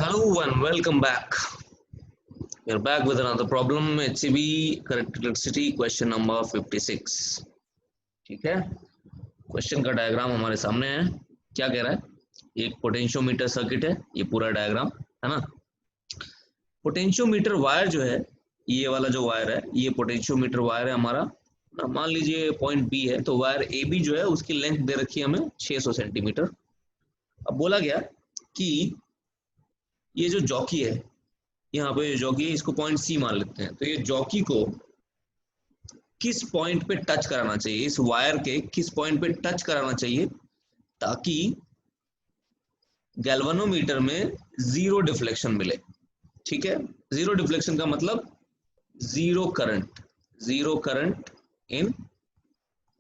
Hello and welcome back. We are back with another problem. HCB correct electricity question number 56. ठीक है, question का diagram हमारे सामने है. क्या कह रहा है? एक पोटेंशियोमीटर सर्किट है, ये पूरा डायग्राम है ना. पोटेंशियोमीटर वायर जो है, ये वाला जो वायर है, ये पोटेंशियोमीटर वायर है हमारा. मान लीजिए पॉइंट बी है, तो वायर ए बी जो है उसकी लेंथ दे रखी है हमें 600 सेंटीमीटर. अब बोला गया कि ये जो जॉकी है, यहाँ पे जॉकी है, इसको पॉइंट सी मान लेते हैं. तो ये जॉकी को किस पॉइंट पे टच कराना चाहिए, इस वायर के किस पॉइंट पे टच कराना चाहिए ताकि गैल्वेनोमीटर में जीरो डिफ्लेक्शन मिले. ठीक है, जीरो डिफ्लेक्शन का मतलब zero current in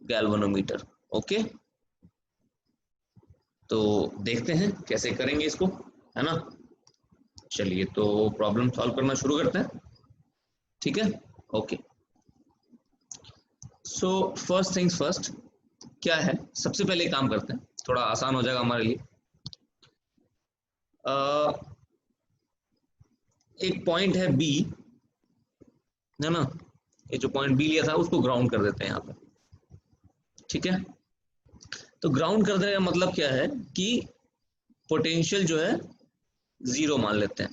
galvanometer. Okay, तो देखते हैं कैसे करेंगे इसको, है ना. चलिए तो प्रॉब्लम सॉल्व करना शुरू करते हैं. ठीक है, okay. So first things first, क्या है, सबसे पहले काम करते हैं, थोड़ा आसान हो जाएगा हमारे लिए. एक पॉइंट है बी, है ना. ये जो पॉइंट बी लिया था उसको ग्राउंड कर देते हैं यहाँ पे. ठीक है, तो ग्राउंड कर देने का मतलब क्या है कि पोटेंशियल जो है जीरो मान लेते हैं.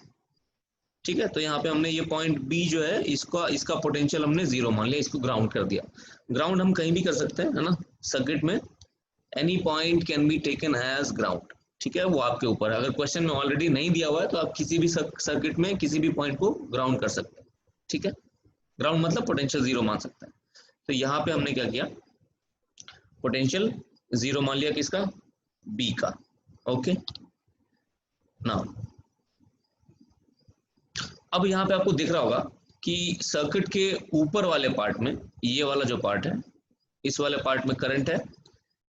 ठीक है, तो यहाँ पे हमने ये पॉइंट बी जो है इसका पोटेंशियल हमने जीरो मान लिया, इसको ग्राउंड कर दिया. ग्राउंड हम कहीं भी कर सकते हैं, है ना. सर्किट में any point can be taken as ground. ठीक है, वो आपके ऊपर है. अगर क्वेश्चन में ऑलरेडी नहीं दिया हुआ है तो आप किसी भी सर्किट में किसी भी पॉइंट को ग्राउंड कर सकते हैं. ठीक है, ग्राउंड मतलब पोटेंशियल जीरो मान सकते हैं. तो यहाँ पे हमने क्या किया, पोटेंशियल जीरो मान लिया किसका, बी का. ओके, नाउ अब यहाँ पे आपको दिख रहा होगा कि सर्किट के ऊपर वाले पार्ट में, ये वाला जो पार्ट है, इस वाले पार्ट में करंट है,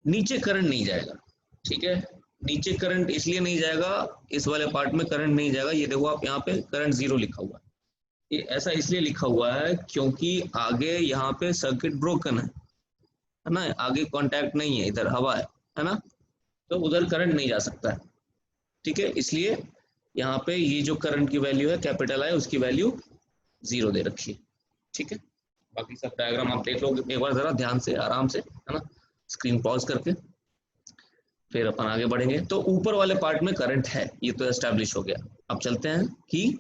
नीचे करंट नहीं जाएगा. ठीक है, नीचे करंट इसलिए नहीं जाएगा, इस वाले पार्ट में करंट नहीं जाएगा. ये देखो आप, यहाँ पे करंट जीरो लिखा हुआ है. ये ऐसा इसलिए लिखा हुआ है क्योंकि आगे यहाँ पे सर्किट ब्रोकन है ना. आगे कांटेक्ट नहीं है, इधर हवा है ना, तो उधर करंट नहीं जा सकता है. ठीक है, इसलिए यहाँ पे ये जो करंट की वैल्यू है कैपिटल आई, उसकी वैल्यू जीरो दे रखी है. ठीक है, बाकी सब डायग्राम आप देख लो एक बार जरा ध्यान से, आराम से, है ना. स्क्रीन पॉज करके फिर अपन आगे बढ़ेंगे. तो ऊपर वाले पार्ट में करंट है, ये तो एस्टैब्लिश हो गया. अब चलते हैं कि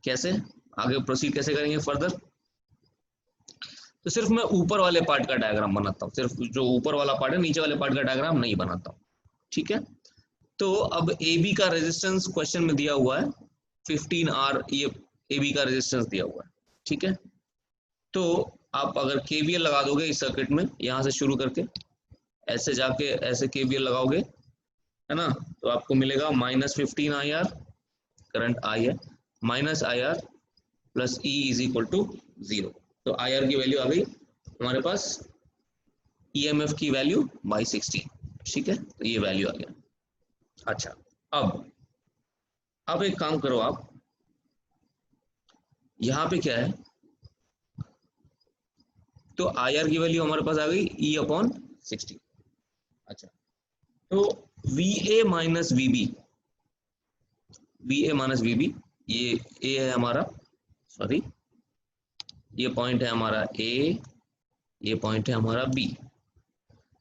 कैसे आगे प्रोसीड कैसे करेंगे फर्दर. तो सिर्फ मैं ऊपर वाले पार्ट का डायग्राम बनाता हूँ, सिर्फ जो ऊपर वाला पार्ट है, नीचे वाले पार्ट का डायग्राम नहीं बनाता हूँ. ठीक है, तो अब ए बी का रेजिस्टेंस क्वेश्चन में दिया हुआ है 15R, ये ए बी का रेजिस्टेंस दिया हुआ है. ठीक है, तो आप अगर केवीएल लगा दोगे इस सर्किट में, यहाँ से शुरू करके ऐसे जाके ऐसे केवीएल लगाओगे, है ना, तो आपको मिलेगा -15IR, करंट आई है, -IR plus E is equal to 0. तो IR की वैल्यू आ गई हमारे पास, EMF की वैल्यू बाई 16. ठीक है, तो ये वैल्यू आ गया. अच्छा, अब एक काम करो आप, यहाँ पे क्या है, तो IR की वैल्यू हमारे पास आ गई E/16. अच्छा, तो VA माइनस VB, ये A है हमारा, सॉरी ये पॉइंट है हमारा A, ये पॉइंट है हमारा B.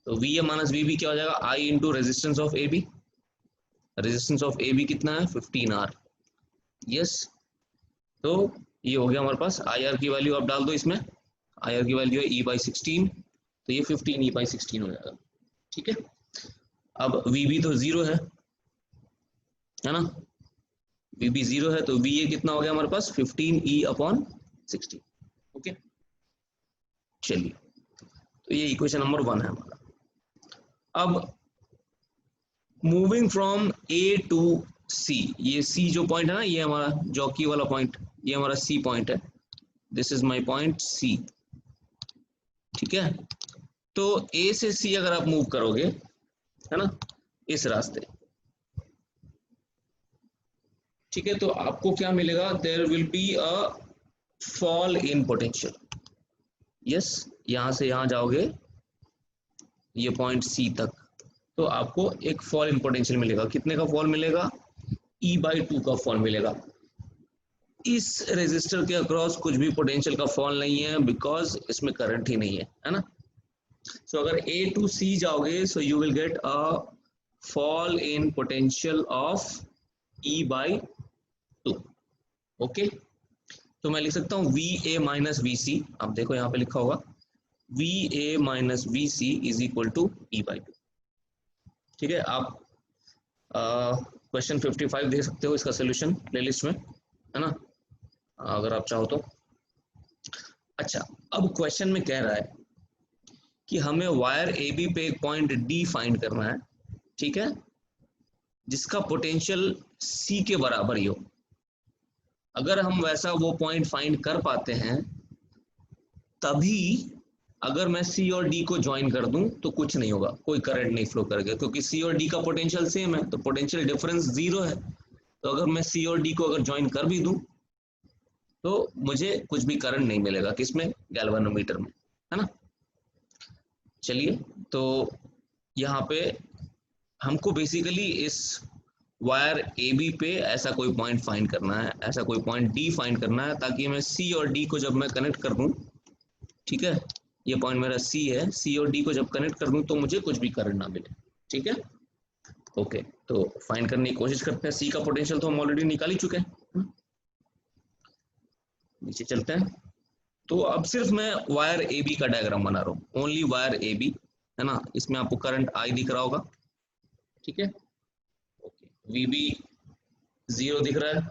तो VA माइनस VB क्या हो जाएगा, I into resistance of AB. Resistance of AB कितना है, 15R. यस, तो ये हो गया हमारे पास. IR की वैल्यू आप डाल दो इसमें, IR की वैल्यू है E/16, तो ये 15 E/16 हो जाएगा. ठीक है, अब VB तो जीरो है ना, VB जीरो है, तो VA कितना हो गया हमारे पास, 15 E/16. ओके, चलिए, तो ये इक्वेशन नंबर 1 है हमारा. अब moving from A to C, ये C जो पॉइंट है ना, ये हमारा जॉकी वाला पॉइंट, ये हमारा C पॉइंट है. This is my point C. ठीक है, तो A से C अगर आप मूव करोगे, है ना, इस रास्ते, ठीक है, तो आपको क्या मिलेगा, there will be a fall in potential. Yes, यहां से यहां जाओगे ये पॉइंट C तक, तो आपको एक फॉल इन पोटेंशियल मिलेगा. कितने का फॉल मिलेगा, E/2 का फॉल मिलेगा। इस रेजिस्टर के अक्रॉस कुछ भी पोटेंशियल का फॉल नहीं है, बिकॉज इसमें करंट ही नहीं है ना। सो अगर A to C जाओगे, so you will get a fall in potential of E/2। Okay, तो मैं लिख सकता हूँ VA माइनस VC, आप देखो यहाँ पे लिखा होगा VA minus VC is equal to E/2। ठीक है, आप क्वेश्चन 55 देख सकते हो इसका सोल्यूशन प्लेलिस्ट में, है ना, अगर आप चाहो तो। अच्छा, अब क्वेश्चन में कह रहा है कि हमें वायर AB पे एक पॉइंट D फाइंड करना है, ठीक है, जिसका पोटेंशियल C के बराबर ही हो। अगर हम वैसा वो पॉइंट फाइंड कर पाते हैं तभी, अगर मैं C और D को ज्वाइन कर दूं तो कुछ नहीं होगा, कोई करंट नहीं फ्लो करेगा, क्योंकि C और D का पोटेंशियल सेम है, तो पोटेंशियल डिफरेंस 0 है। तो अगर मैं C और D को अगर ज्वाइन कर भी दूं तो मुझे कुछ भी करंट नहीं मिलेगा, किसमें, गैल्वेनोमीटर में, है ना। चलिए, तो यहाँ पे हमको बेसिकली इस वायर AB पे ऐसा कोई पॉइंट फाइंड करना है, ऐसा कोई पॉइंट D फाइंड करना है, ताकि मैं C और D को जब मैं कनेक्ट कर दूं, ठीक है, ये पॉइंट मेरा C है, C और D को जब कनेक्ट कर दूं तो मुझे कुछ भी करंट ना मिले। ठीक है, ओके, तो फाइंड करने की कोशिश करते हैं। C का पोटेंशियल तो हम ऑलरेडी निकाल ही चुके हैं, नीचे चलते हैं। तो अब सिर्फ मैं वायर AB का डायग्राम बना रहा हूँ, ओनली वायर AB, है ना। इसमें आपको करंट I दिख रहा होगा, ठीक है, ओके, VB 0 दिख रहा है,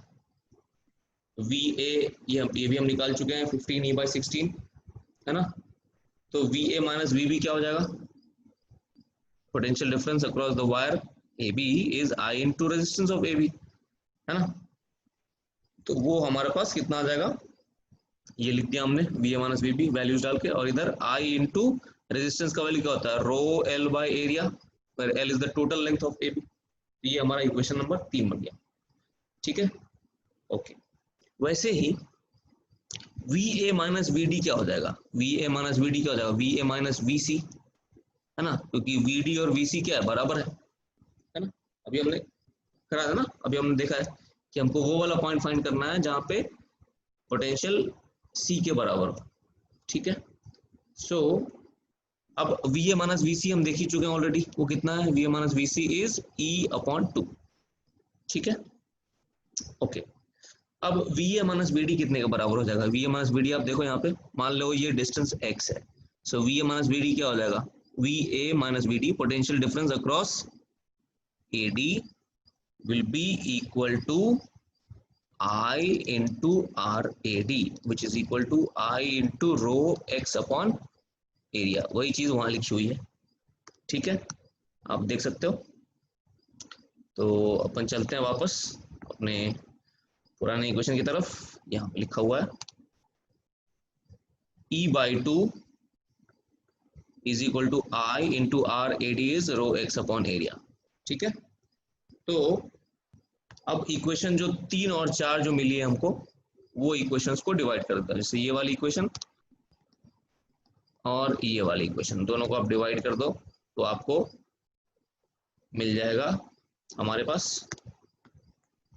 VA ये भी हम निकाल चुके हैं 15E/16, है ना। तो VA माइनस VB क्या हो जाएगा, potential difference across the wire AB is I into resistance of AB, है ना। तो वो हमारे पास कितना आ जाएगा, ये लिख दिया हमने, VA माइनस VB वैल्यूज डाल के, और इधर I इंटू रेजिस्टेंस का वैल्यू क्या होता है, रो L बाय एरिया, पर L is the total length of AB। ये हमारा इक्वेशन नंबर 3 बन गया, ठीक है, ओके। वैसे ही VA माइनस VD क्या हो जाएगा, VA माइनस VD क्या हो जाएगा, VA माइनस VC, है ना, क्योंकि VD और VC क्या है, बराबर है ना। अभी हमने करा था ना, अभी हमने देखा है कि हमको वो वाला पॉइंट फाइंड करना है जहां पे पोटेंशियल C के बराबर हो, ठीक है। सो अब VA माइनस VC हम देख ही चुके हैं ऑलरेडी, वो कितना है, VA minus VC is E/2, ठीक है, ओके। अब VA माइनस VD कितने के बराबर हो जाएगा, VA माइनस VD आप देखो यहाँ पे, मान लो ये डिस्टेंस x है, सो VA माइनस VD क्या हो जाएगा, VA minus VD potential difference across AD will be equal to I into RAD, which is equal to I into rho x upon area, वही चीज वहां लिखी हुई है, ठीक है, आप देख सकते हो। तो अपन चलते हैं वापस अपने पुराने इक्वेशन की तरफ, यहाँ पे लिखा हुआ है E/2 is equal to I into RAD is rho x upon area, ठीक है। तो अब इक्वेशन जो 3 और 4 जो मिली है हमको, वो इक्वेशंस को डिवाइड कर देता है, जैसे ये वाली इक्वेशन और ये वाली इक्वेशन, दोनों को आप डिवाइड कर दो तो आपको मिल जाएगा, हमारे पास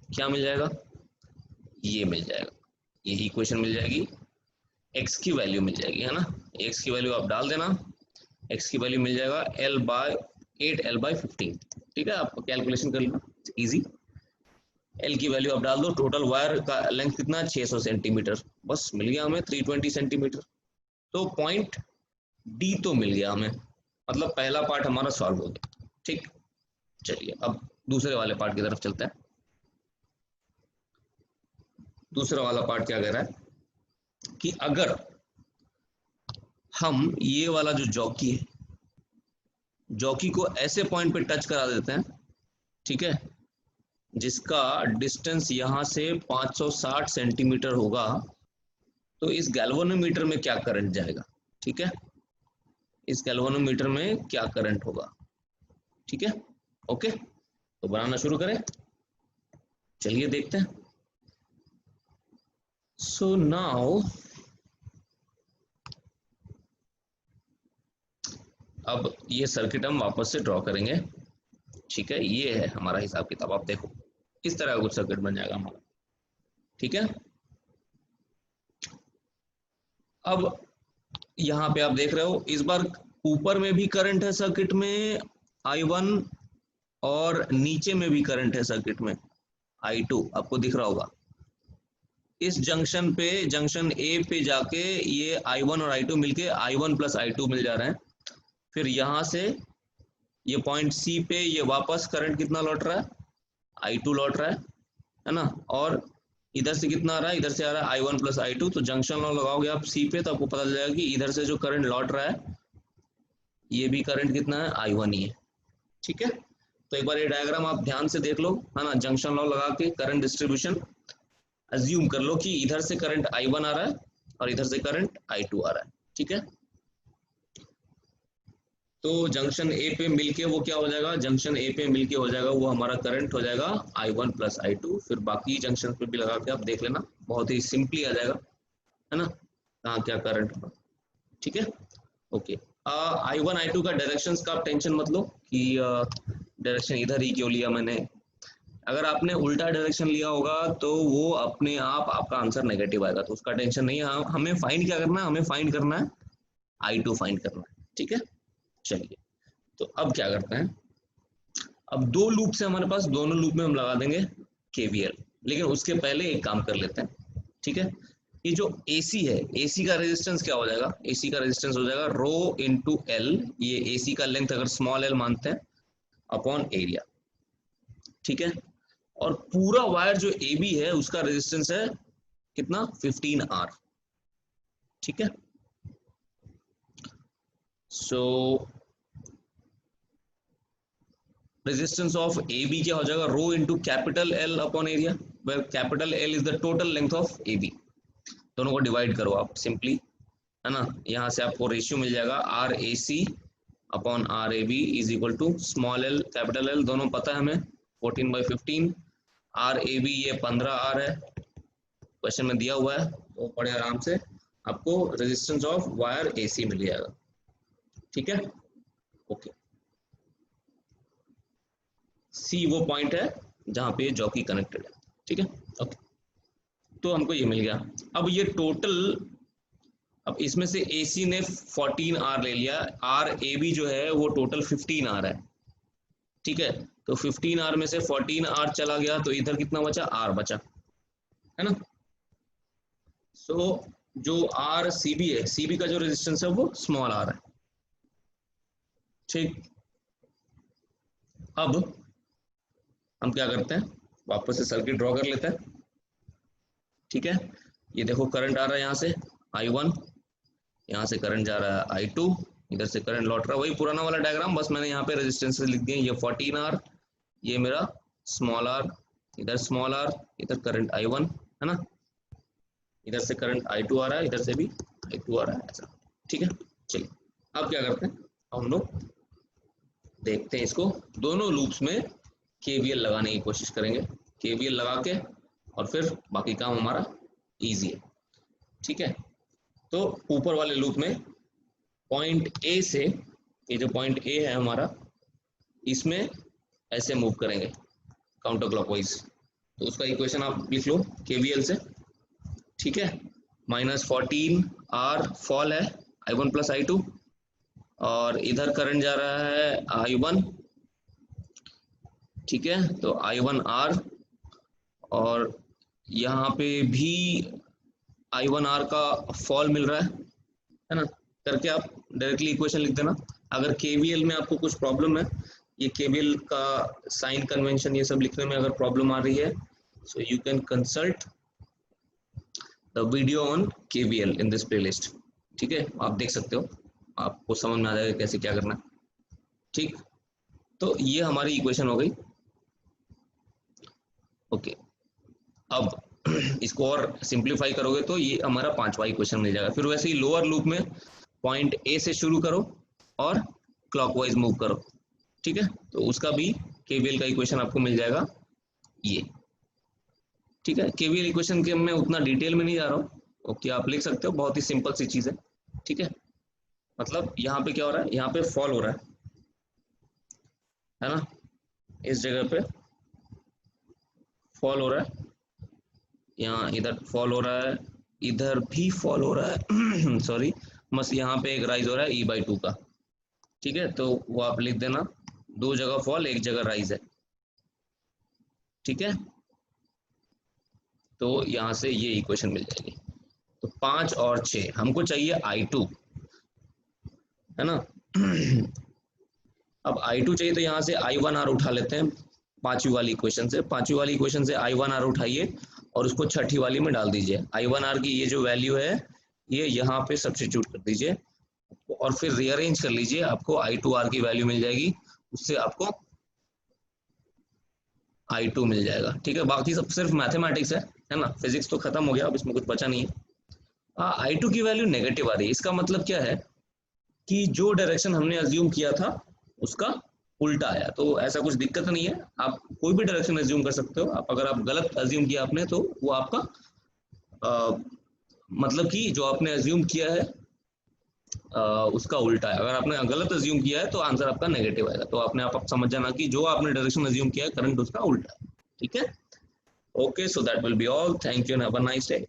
क्या मिल जाएगा, ये मिल जाएगा, ये इक्वेशन मिल जाएगी, x की वैल्यू मिल जाएगी, है ना। x की वैल्यू आप डाल देना, x की वैल्यू मिल जाएगा 8L/15, ठीक है, आप कैलकुलेशन कर लेना, इजी। L की वैल्यू आप डाल दो, टोटल वायर का लेंथ कितना है, 600 सेंटीमीटर, बस मिल गया हमें 320 सेंटीमीटर। तो पॉइंट D तो मिल गया हमें, मतलब पहला पार्ट हमारा सॉल्व हो गया, ठीक। चलिए अब दूसरे वाले पार्ट की तरफ चलते हैं। दूसरा वाला पार्ट क्या कह रहा है कि अगर हम ये वाला जो जॉकी है, जॉकी को ऐसे पॉइंट पे टच करा देते हैं, ठीक है, जिसका डिस्टेंस यहां से 560 सेंटीमीटर होगा, तो इस गैल्वेनोमीटर में क्या करंट जाएगा, ठीक है, इस गैल्वेनोमीटर में क्या करंट होगा, ठीक है, ओके। तो बनाना शुरू करें, चलिए देखते हैं। सो नाउ अब ये सर्किट हम वापस से ड्रॉ करेंगे, ठीक है, ये है हमारा हिसाब किताब, आप देखो इस तरह का कुछ सर्किट बन जाएगा हमारा। ठीक है, अब यहाँ पे आप देख रहे हो इस बार ऊपर में भी करंट है सर्किट में I1, और नीचे में भी करंट है सर्किट में I2, आपको दिख रहा होगा। इस जंक्शन पे, जंक्शन ए पे जाके ये I1 और I2 मिलके I1 प्लस I2 मिल जा रहे हैं। फिर यहाँ से ये पॉइंट सी पे ये वापस करंट कितना लौट रहा है, I2 लौट रहा है ना, और इधर से कितना आ रहा है, इधर से आ रहा है I1 प्लस I2। तो जंक्शन लॉ लगाओगे आप सी पे तो आपको पता चल जाएगा कि इधर से जो करंट लौट रहा है ये भी करंट कितना है, I1 ही है। ठीक है, तो एक बार ये डायग्राम आप ध्यान से देख लो, है ना। जंक्शन लॉ लगा के करंट डिस्ट्रीब्यूशन अज्यूम कर लो कि इधर से करंट I1 आ रहा है और इधर से करंट I2 आ रहा है। ठीक है, तो जंक्शन ए पे मिलके वो क्या हो जाएगा, जंक्शन ए पे मिलके हो जाएगा वो हमारा करंट हो जाएगा I1 प्लस I2। फिर बाकी जंक्शन पे भी लगा के आप देख लेना, बहुत ही सिंपली आ जाएगा, है ना, कहाँ क्या करंट होगा। ठीक है, ओके। I1 I2 का डायरेक्शंस का आप टेंशन मत लो कि डायरेक्शन इधर ही क्यों लिया मैंने। अगर आपने उल्टा डायरेक्शन लिया होगा तो वो अपने आप आपका आंसर नेगेटिव आएगा, तो उसका टेंशन नहीं है। हमें फाइंड क्या करना है, हमें फाइंड करना है I2 फाइंड करना है। ठीक है, चलिए तो अब क्या करते हैं, अब दो लूप से हमारे पास, दोनों लूप में हम लगा देंगे KVL। लेकिन उसके पहले एक काम कर लेते हैं। ठीक है, ये जो AC है, AC का रेजिस्टेंस क्या हो जाएगा, AC का रेजिस्टेंस हो जाएगा रो इंटू L। ये AC का लेंथ अगर स्मॉल l मानते हैं अपॉन एरिया। ठीक है, और पूरा वायर जो AB है उसका रेजिस्टेंस है कितना, 15R। ठीक है, सो रेजिस्टेंस ऑफ AB क्या हो जाएगा, rho into capital L upon area, where capital L is the total length of AB। दोनों को डिवाइड करो आप सिंपली, है ना। यहाँ से आपको रेशियो मिल जाएगा RAC upon RAB is equal to small l capital L, दोनों पता है हमें, 14/15। RAB ये 15R है, क्वेश्चन में दिया हुआ है, तो पढ़े आराम से, आपको रेजिस्टेंस ऑफ वायर AC मिल जाएगा। ठीक है, ओके। C वो पॉइंट है जहां पे जॉकी कनेक्टेड है। ठीक है, ओके, तो हमको ये मिल गया। अब ये टोटल, अब इसमें से AC ने 14R ले लिया, RAB जो है वो टोटल 15R है। ठीक है, तो 15R में से 14R चला गया तो इधर कितना बचा, R बचा, है ना। सो जो RCB है, CB का जो रेजिस्टेंस है वो स्मॉल r है। ठीक, अब हम क्या करते हैं, वापस से सर्किट ड्रॉ कर लेते हैं। ठीक है, ये देखो करंट आ रहा है यहाँ से I1, यहाँ से करंट जा रहा है I2, इधर से करंट लौट रहा है, वही पुराना वाला डायग्राम, बस मैंने यहाँ पे रेजिस्टेंस लिख दिए। ये 14R, ये मेरा स्मॉल r, इधर स्मॉल r, इधर करंट I1, है ना, इधर से करंट I2 आ रहा है, इधर से भी I2 आ रहा है, ऐसा। ठीक है, चलिए अब क्या करते हैं, हम लोग देखते हैं इसको, दोनों लूप्स में KVL लगाने की कोशिश करेंगे। KVL लगा के और फिर बाकी काम हमारा इजी है। ठीक है, तो ऊपर वाले लूप में पॉइंट A से, ये जो पॉइंट A है हमारा, इसमें ऐसे मूव करेंगे काउंटर क्लॉकवाइज। तो उसका इक्वेशन आप लिख लो KVL से। ठीक है, -14R फॉल है I1 प्लस I2, और इधर करंट जा रहा है I1। ठीक है, तो I1R, और यहाँ पे भी I1R का फॉल मिल रहा है ना। करके आप डायरेक्टली इक्वेशन लिख देना। अगर KVL में आपको कुछ प्रॉब्लम है, ये KVL का साइन कन्वेंशन ये सब लिखने में अगर प्रॉब्लम आ रही है, so you can consult the video on KVL in this playlist. ठीक है, आप देख सकते हो, आपको समझ में आ जाएगा कैसे क्या करना है। ठीक, तो ये हमारी इक्वेशन हो गई। ओके, अब इसको और सिंप्लीफाई करोगे तो ये हमारा पांचवा इक्वेशन मिल जाएगा। फिर वैसे ही लोअर लूप में पॉइंट A से शुरू करो और क्लॉकवाइज मूव करो। ठीक है, तो उसका भी KVL का इक्वेशन आपको मिल जाएगा ये। ठीक है, KVL इक्वेशन के मैं उतना डिटेल में नहीं जा रहा हूँ, ओके, आप लिख सकते हो, बहुत ही सिंपल सी चीज है। ठीक है, मतलब यहाँ पे क्या हो रहा है, यहाँ पे फॉल हो रहा है ना, इस जगह पे फॉल हो रहा है, यहाँ इधर फॉल हो रहा है, इधर भी फॉल हो रहा है सॉरी, बस यहाँ पे एक राइज हो रहा है E/2 का, ठीक है। तो वो आप लिख देना, 2 जगह फॉल 1 जगह राइज है, ठीक है। तो यहाँ से ये इक्वेशन मिल जाएगी। तो 5 और 6 हमको चाहिए I2, है ना अब I2 चाहिए तो यहाँ से I1R उठा लेते हैं, पांचवी वाली इक्वेशन से। पांचवी वाली इक्वेशन से I1R उठाइए और उसको छठी वाली में डाल दीजिए। I1R की ये जो वैल्यू है ये यहाँ पे सब्स्टिट्यूट कर दीजिए और फिर रीअरेंज कर लीजिए, आपको I2R की वैल्यू मिल जाएगी, उससे आपको I2 मिल जाएगा, ठीक है। बाकी सब सिर्फ मैथमेटिक्स है ना, फिजिक्स तो खत्म हो गया, अब इसमें कुछ बचा नहीं है। I2 की वैल्यू नेगेटिव आ रही है, इसका मतलब क्या है कि जो डायरेक्शन हमने अज्यूम किया था उसका उल्टा आया। तो ऐसा कुछ दिक्कत नहीं है, आप कोई भी डायरेक्शन अज्यूम कर सकते हो। आप अगर आप गलत अज्यूम किया आपने तो वो आपका मतलब कि जो आपने अज्यूम किया है उसका उल्टा है। अगर आपने गलत अज्यूम किया है तो आंसर आपका नेगेटिव आएगा। तो आपने आप समझ जाना कि जो आपने डायरेक्शन अज्यूम किया है करंट उसका उल्टा है, ठीक है। Okay, so that will be all, thank you and have a nice day.